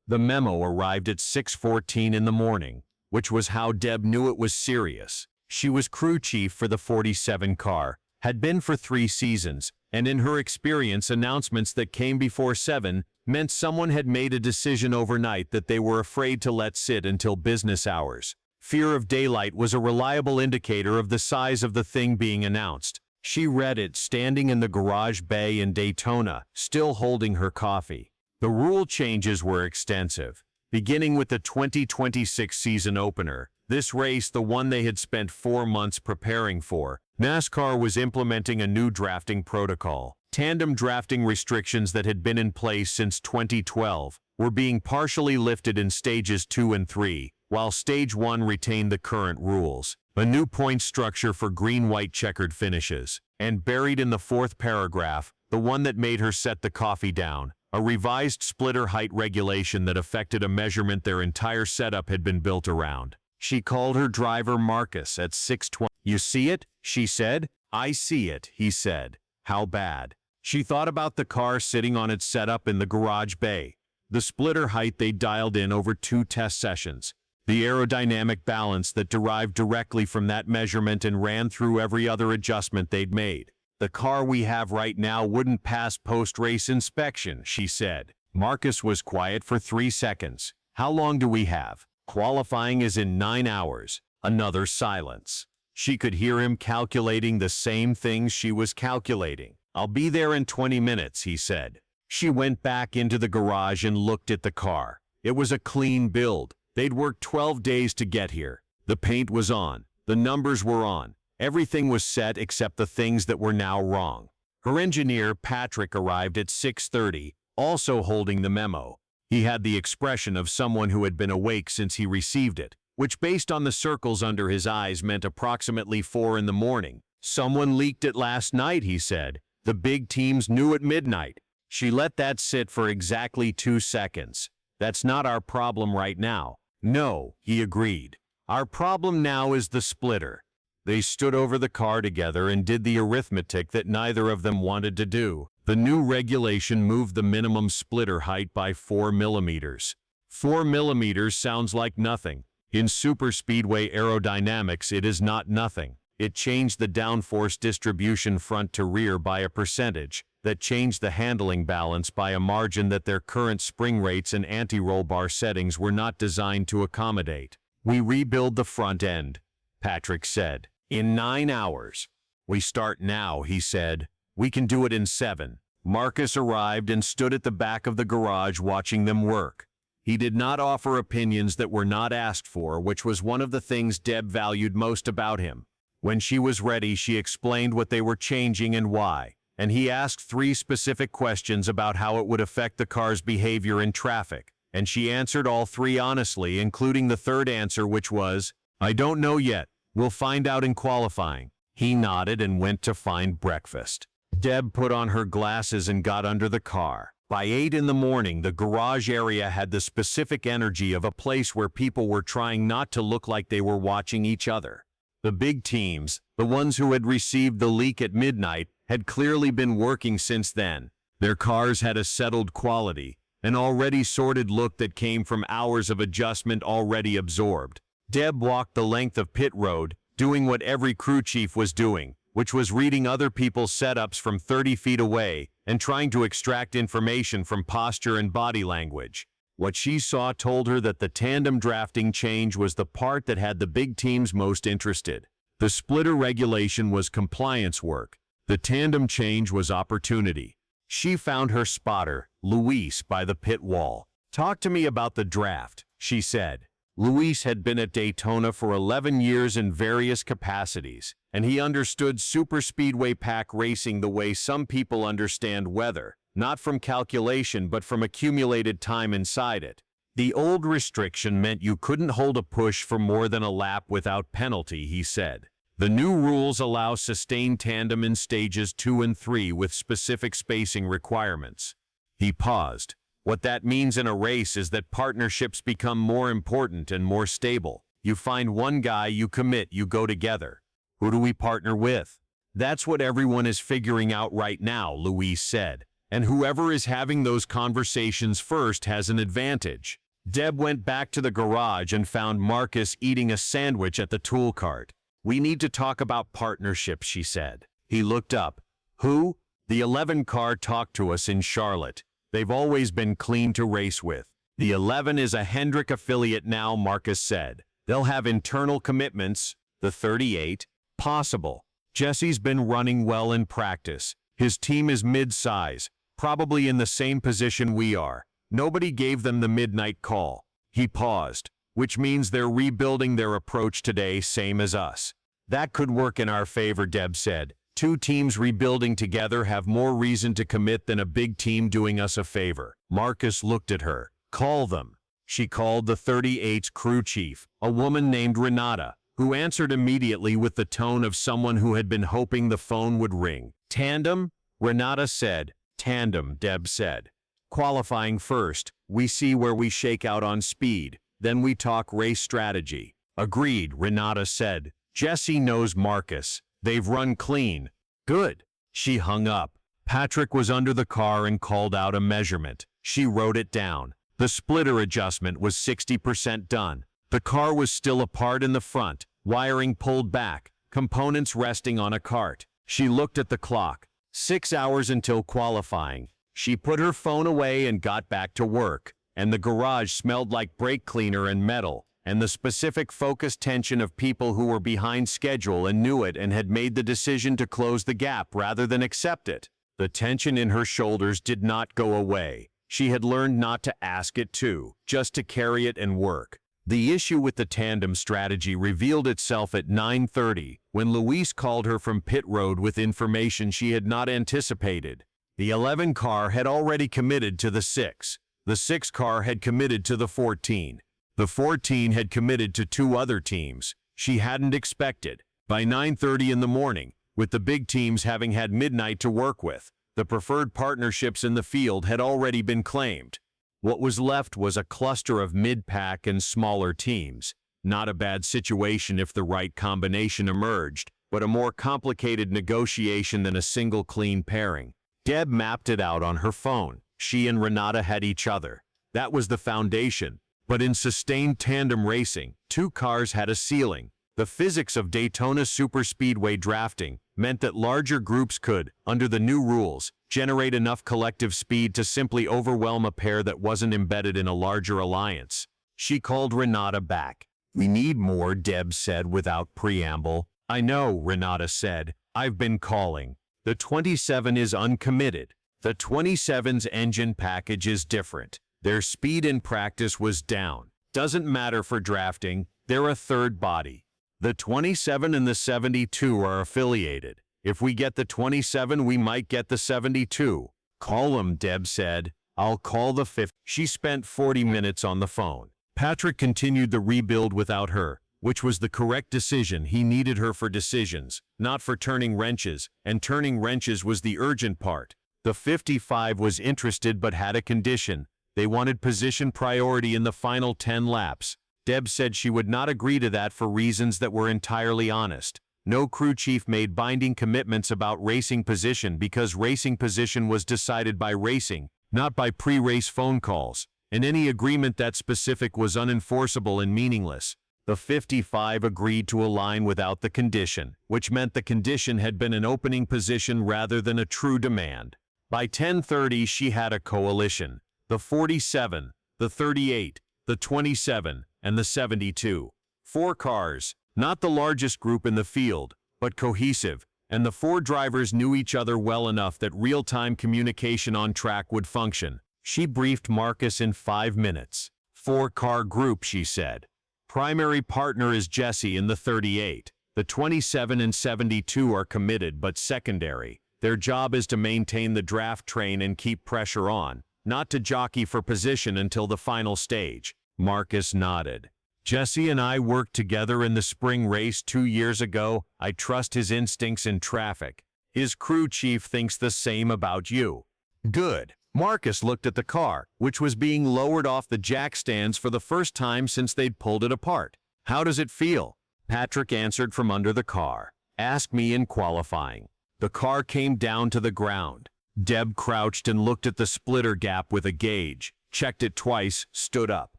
The memo arrived at 6:14 in the morning, which was how Deb knew it was serious. She was crew chief for the 47 car, had been for 3 seasons, and in her experience, announcements that came before 7 meant someone had made a decision overnight that they were afraid to let sit until business hours. Fear of daylight was a reliable indicator of the size of the thing being announced. She read it standing in the garage bay in Daytona, still holding her coffee. The rule changes were extensive. Beginning with the 2026 season opener, this race, the one they had spent 4 months preparing for, Nascar was implementing a new drafting protocol. Tandem drafting restrictions that had been in place since 2012 were being partially lifted in stages 2 and 3, while stage 1 retained the current rules. A new point structure for green-white checkered finishes, and buried in the 4th paragraph, the one that made her set the coffee down, a revised splitter height regulation that affected a measurement their entire setup had been built around. She called her driver Marcus at 6:20. "You see it?" she said. "I see it," he said. "How bad?" She thought about the car sitting on its setup in the garage bay. The splitter height they dialed in over 2 test sessions. The aerodynamic balance that derived directly from that measurement and ran through every other adjustment they'd made. "The car we have right now wouldn't pass post-race inspection," she said. Marcus was quiet for 3 seconds. "How long do we have?" "Qualifying is in 9 hours. Another silence. She could hear him calculating the same things she was calculating. "I'll be there in 20 minutes, he said. She went back into the garage and looked at the car. It was a clean build. They'd worked 12 days to get here. The paint was on. The numbers were on. Everything was set except the things that were now wrong. Her engineer, Patrick, arrived at 6:30, also holding the memo. He had the expression of someone who had been awake since he received it, which based on the circles under his eyes meant approximately 4 in the morning. "Someone leaked it last night," he said. "The big teams knew at midnight." She let that sit for exactly 2 seconds. "That's not our problem right now." "No," he agreed. "Our problem now is the splitter." They stood over the car together and did the arithmetic that neither of them wanted to do. The new regulation moved the minimum splitter height by 4 millimeters. 4 millimeters sounds like nothing. In superspeedway aerodynamics, it is not nothing. It changed the downforce distribution front to rear by a percentage, that changed the handling balance by a margin that their current spring rates and anti-roll bar settings were not designed to accommodate. "We rebuild the front end," Patrick said. "In 9 hours. We start now," he said. "We can do it in 7. Marcus arrived and stood at the back of the garage watching them work. He did not offer opinions that were not asked for, which was one of the things Deb valued most about him. When she was ready, she explained what they were changing and why, and he asked 3 specific questions about how it would affect the car's behavior in traffic, and she answered all 3 honestly, including the 3rd answer, which was, "I don't know yet. We'll find out in qualifying." He nodded and went to find breakfast. Deb put on her glasses and got under the car. By 8 in the morning, the garage area had the specific energy of a place where people were trying not to look like they were watching each other. The big teams, the ones who had received the leak at midnight, had clearly been working since then. Their cars had a settled quality, an already sorted look that came from hours of adjustment already absorbed. Deb walked the length of pit road, doing what every crew chief was doing, which was reading other people's setups from 30 feet away and trying to extract information from posture and body language. What she saw told her that the tandem drafting change was the part that had the big teams most interested. The splitter regulation was compliance work. The tandem change was opportunity. She found her spotter, Luis, by the pit wall. "Talk to me about the draft," she said. Luis had been at Daytona for 11 years in various capacities, and he understood superspeedway pack racing the way some people understand weather, not from calculation but from accumulated time inside it. The old restriction meant you couldn't hold a push for more than a lap without penalty, he said. The new rules allow sustained tandem in stages 2 and 3 with specific spacing requirements. He paused. What that means in a race is that partnerships become more important and more stable. You find one guy, you commit, you go together. Who do we partner with? That's what everyone is figuring out right now, Luis said. and whoever is having those conversations first has an advantage. Deb went back to the garage and found Marcus eating a sandwich at the tool cart. "We need to talk about partnerships," she said. He looked up. "Who?" "The 11 car talked to us in Charlotte. They've always been clean to race with." "The 11 is a Hendrick affiliate now," Marcus said. "They'll have internal commitments." "The 38? Possible. Jesse's been running well in practice. His team is mid-size, probably in the same position we are. Nobody gave them the midnight call." He paused. "Which means they're rebuilding their approach today, same as us." "That could work in our favor," Deb said. "Two teams rebuilding together have more reason to commit than a big team doing us a favor." Marcus looked at her. "Call them." She called the 38's crew chief, a woman named Renata, who answered immediately with the tone of someone who had been hoping the phone would ring. "Tandem?" Renata said. "Tandem," Deb said. "Qualifying first, we see where we shake out on speed, then we talk race strategy." "Agreed," Renata said. "Jesse knows Marcus. They've run clean." "Good." She hung up. Patrick was under the car and called out a measurement. She wrote it down. The splitter adjustment was 60% done. The car was still apart in the front, wiring pulled back, components resting on a cart. She looked at the clock. 6 hours until qualifying. She put her phone away and got back to work, and the garage smelled like brake cleaner and metal, and the specific focused tension of people who were behind schedule and knew it and had made the decision to close the gap rather than accept it. The tension in her shoulders did not go away. She had learned not to ask it to, just to carry it and work. The issue with the tandem strategy revealed itself at 9:30, when Luis called her from pit road with information she had not anticipated. The 11 car had already committed to the 6. The 6 car had committed to the 14. The 14 had committed to 2 other teams she hadn't expected. By 9:30 in the morning, with the big teams having had midnight to work with, the preferred partnerships in the field had already been claimed. What was left was a cluster of mid-pack and smaller teams. Not a bad situation if the right combination emerged, but a more complicated negotiation than a single clean pairing. Deb mapped it out on her phone. She and Renata had each other. That was the foundation. But in sustained tandem racing, 2 cars had a ceiling. The physics of Daytona superspeedway drafting meant that larger groups could, under the new rules, generate enough collective speed to simply overwhelm a pair that wasn't embedded in a larger alliance. She called Renata back. "We need more," Deb said without preamble. "I know," Renata said. "I've been calling. The 27 is uncommitted. The 27's engine package is different. Their speed in practice was down. Doesn't matter for drafting. They're a third body. The 27 and the 72 are affiliated. If we get the 27, we might get the 72. Call them," Deb said. "I'll call the 5th. She spent 40 minutes on the phone. Patrick continued the rebuild without her, which was the correct decision. He needed her for decisions, not for turning wrenches, and turning wrenches was the urgent part. The 55 was interested but had a condition. They wanted position priority in the final 10 laps. Deb said she would not agree to that for reasons that were entirely honest. No crew chief made binding commitments about racing position because racing position was decided by racing, not by pre-race phone calls, and any agreement that specific was unenforceable and meaningless. The 55 agreed to align without the condition, which meant the condition had been an opening position rather than a true demand. By 10:30 she had a coalition. The 47, the 38, the 27, and the 72. 4 cars, not the largest group in the field, but cohesive, and the 4 drivers knew each other well enough that real-time communication on track would function. She briefed Marcus in 5 minutes. 4-car group, she said. Primary partner is Jesse in the 38. The 27 and 72 are committed but secondary. Their job is to maintain the draft train and keep pressure on, not to jockey for position until the final stage. Marcus nodded. Jesse and I worked together in the spring race 2 years ago. I trust his instincts in traffic. His crew chief thinks the same about you. Good. Marcus looked at the car, which was being lowered off the jack stands for the first time since they'd pulled it apart. How does it feel? Patrick answered from under the car. Ask me in qualifying. The car came down to the ground. Deb crouched and looked at the splitter gap with a gauge, checked it twice, stood up.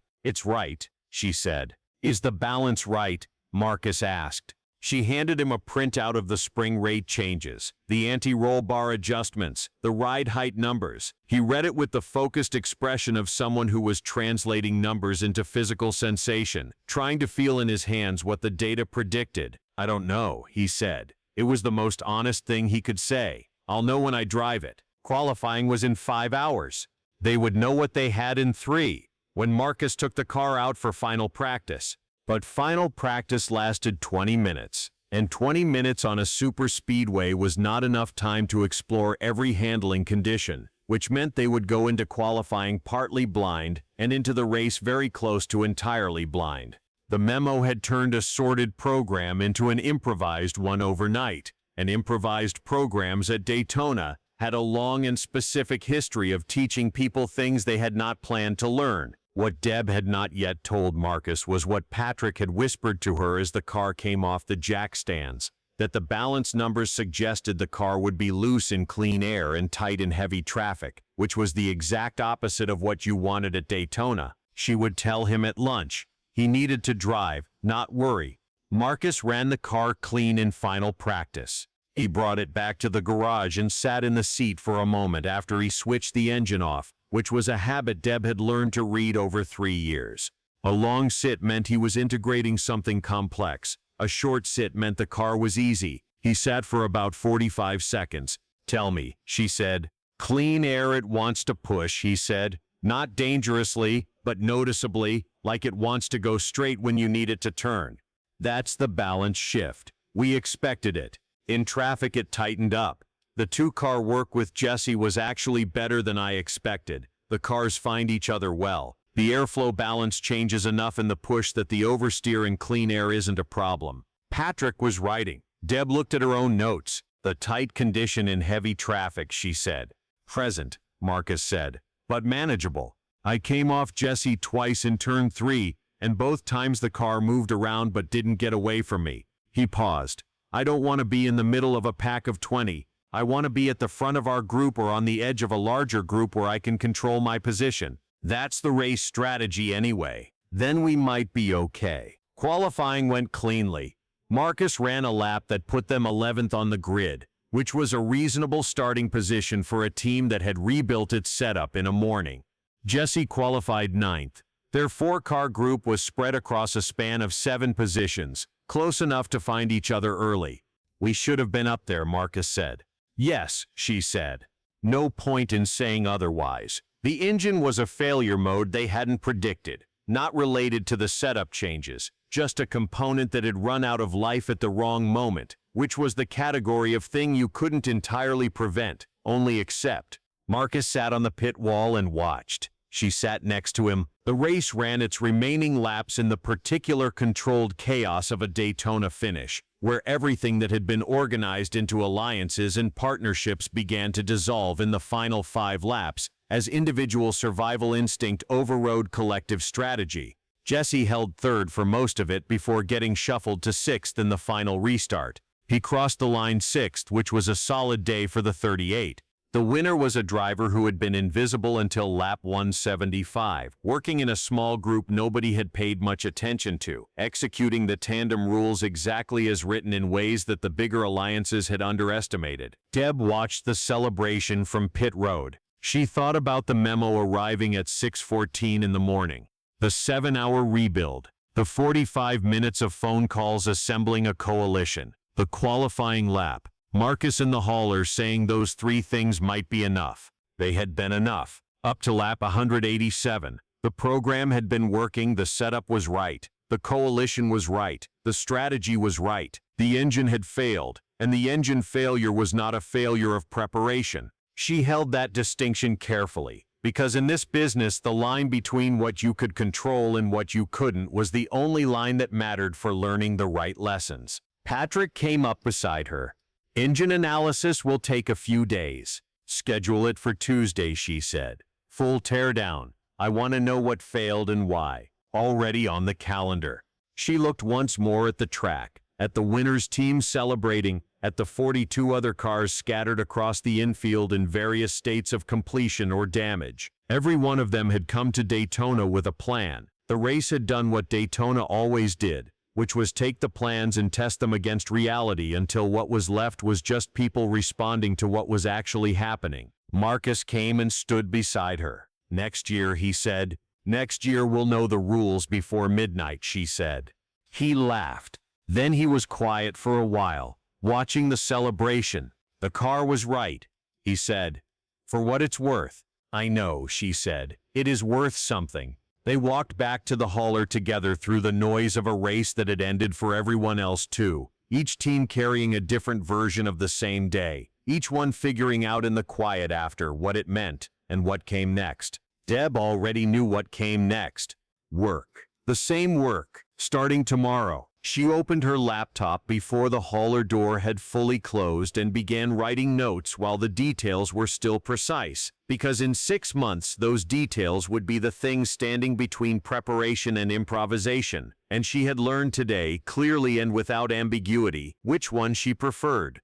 "It's right," she said. "Is the balance right?" Marcus asked. She handed him a printout of the spring rate changes, the anti-roll bar adjustments, the ride height numbers. He read it with the focused expression of someone who was translating numbers into physical sensation, trying to feel in his hands what the data predicted. "I don't know," he said. It was the most honest thing he could say. "I'll know when I drive it." Qualifying was in 5 hours. They would know what they had in 3, when Marcus took the car out for final practice. But final practice lasted 20 minutes, and 20 minutes on a super speedway was not enough time to explore every handling condition, which meant they would go into qualifying partly blind and into the race very close to entirely blind. The memo had turned a sorted program into an improvised one overnight, and improvised programs at Daytona had a long and specific history of teaching people things they had not planned to learn. What Deb had not yet told Marcus was what Patrick had whispered to her as the car came off the jack stands, that the balance numbers suggested the car would be loose in clean air and tight in heavy traffic, which was the exact opposite of what you wanted at Daytona. She would tell him at lunch. He needed to drive, not worry. Marcus ran the car clean in final practice. He brought it back to the garage and sat in the seat for a moment after he switched the engine off, which was a habit Deb had learned to read over 3 years. A long sit meant he was integrating something complex. A short sit meant the car was easy. He sat for about 45 seconds. "Tell me," she said. "Clean air it wants to push," he said. "Not dangerously, but noticeably, like it wants to go straight when you need it to turn. That's the balance shift. We expected it. In traffic it tightened up. The two-car work with Jesse was actually better than I expected. The cars find each other well. The airflow balance changes enough in the push that the oversteer in clean air isn't a problem." Patrick was writing. Deb looked at her own notes. "The tight condition in heavy traffic," she said. "Present," Marcus said, "but manageable. I came off Jesse twice in turn 3, and both times the car moved around but didn't get away from me." He paused. "I don't want to be in the middle of a pack of 20. I want to be at the front of our group or on the edge of a larger group where I can control my position. That's the race strategy anyway. Then we might be okay." Qualifying went cleanly. Marcus ran a lap that put them 11th on the grid, which was a reasonable starting position for a team that had rebuilt its setup in a morning. Jesse qualified 9th. Their 4-car group was spread across a span of 7 positions, close enough to find each other early. "We should have been up there," Marcus said. "Yes," she said. No point in saying otherwise. The engine was a failure mode they hadn't predicted, not related to the setup changes, just a component that had run out of life at the wrong moment, which was the category of thing you couldn't entirely prevent, only accept. Marcus sat on the pit wall and watched. She sat next to him. The race ran its remaining laps in the particular controlled chaos of a Daytona finish, where everything that had been organized into alliances and partnerships began to dissolve in the final 5 laps, as individual survival instinct overrode collective strategy. Jesse held 3rd for most of it before getting shuffled to 6th in the final restart. He crossed the line 6th, which was a solid day for the 38. The winner was a driver who had been invisible until lap 175, working in a small group nobody had paid much attention to, executing the tandem rules exactly as written in ways that the bigger alliances had underestimated. Deb watched the celebration from pit road. She thought about the memo arriving at 6:14 in the morning, the 7-hour rebuild, the 45 minutes of phone calls assembling a coalition, the qualifying lap, Marcus and the hauler saying those 3 things might be enough. They had been enough. Up to lap 187, the program had been working, the setup was right, the coalition was right, the strategy was right. The engine had failed, and the engine failure was not a failure of preparation. She held that distinction carefully, because in this business the line between what you could control and what you couldn't was the only line that mattered for learning the right lessons. Patrick came up beside her. "Engine analysis will take a few days. Schedule it for Tuesday," she said. "Full teardown. I want to know what failed and why. Already on the calendar." She looked once more at the track, at the winners' team celebrating, at the 42 other cars scattered across the infield in various states of completion or damage. Every one of them had come to Daytona with a plan. The race had done what Daytona always did, which was take the plans and test them against reality until what was left was just people responding to what was actually happening. Marcus came and stood beside her. "Next year," he said. "Next year we'll know the rules before midnight," she said. He laughed. Then he was quiet for a while, watching the celebration. "The car was right," he said. "For what it's worth." "I know," she said. "It is worth something." They walked back to the hauler together through the noise of a race that had ended for everyone else too, each team carrying a different version of the same day, each one figuring out in the quiet after what it meant and what came next. Deb already knew what came next. Work. The same work, starting tomorrow. She opened her laptop before the hauler door had fully closed and began writing notes while the details were still precise, because in 6 months those details would be the things standing between preparation and improvisation, and she had learned today, clearly and without ambiguity, which one she preferred.